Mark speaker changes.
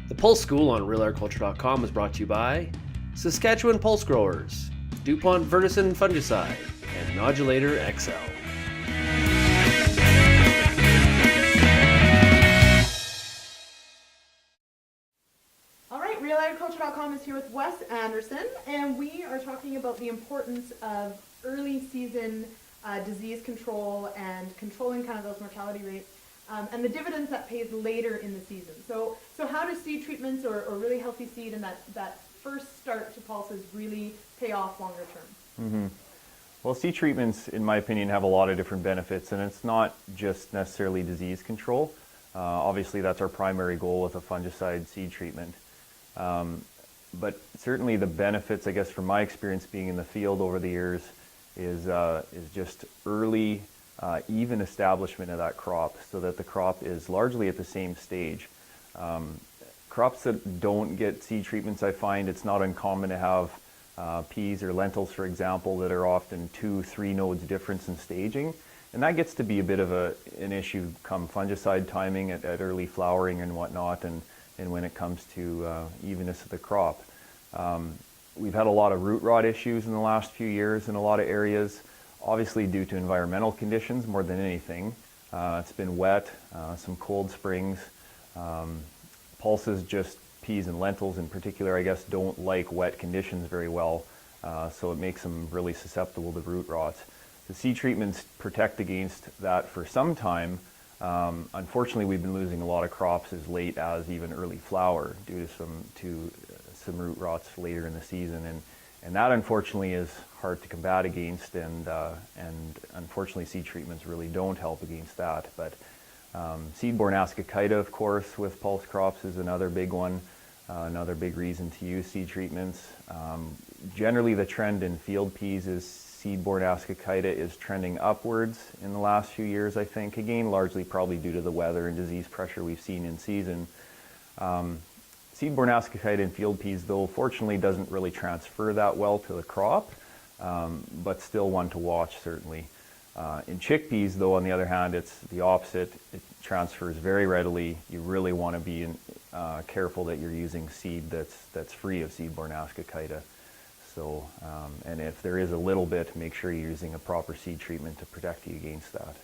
Speaker 1: The Pulse School on RealAgriculture.com is brought to you by Saskatchewan Pulse Growers, DuPont Verticin Fungicide, and Nodulator XL.
Speaker 2: All right, RealAgriculture.com is here with Wes Anderson, and we are talking about the importance of early season disease control and controlling kind of those mortality rates. And the dividends that pays later in the season. So how do seed treatments or really healthy seed and that first start to pulses really pay off longer term?
Speaker 3: Mm-hmm. Well, seed treatments, in my opinion, have a lot of different benefits, and it's not just necessarily disease control. Obviously, that's our primary goal with a fungicide seed treatment. But certainly the benefits, I guess, from my experience being in the field over the years, is just early even establishment of that crop, so that the crop is largely at the same stage. Crops that don't get seed treatments, I find it's not uncommon to have peas or lentils, for example, that are often 2-3 nodes difference in staging, and that gets to be a bit of an issue come fungicide timing at early flowering and whatnot, and when it comes to evenness of the crop. We've had a lot of root rot issues in the last few years in a lot of areas, obviously due to environmental conditions more than anything. It's been wet, some cold springs. Pulses, just peas and lentils in particular, I guess, don't like wet conditions very well, so it makes them really susceptible to root rots. The seed treatments protect against that for some time. Unfortunately, we've been losing a lot of crops as late as even early flower due to some root rots later in the season, and that unfortunately is hard to combat against, and unfortunately seed treatments really don't help against that. But seed-borne ascochyta, of course, with pulse crops is another big one, another big reason to use seed treatments. Generally the trend in field peas is seed-borne ascochyta is trending upwards in the last few years, I think, again largely probably due to the weather and disease pressure we've seen in season. Seed-borne ascochyta in field peas, though, fortunately doesn't really transfer that well to the crop, but still one to watch, certainly. In chickpeas, though, on the other hand, it's the opposite. It transfers very readily. You really want to be careful that you're using seed that's free of seed-borne ascochyta. So, and if there is a little bit, make sure you're using a proper seed treatment to protect you against that.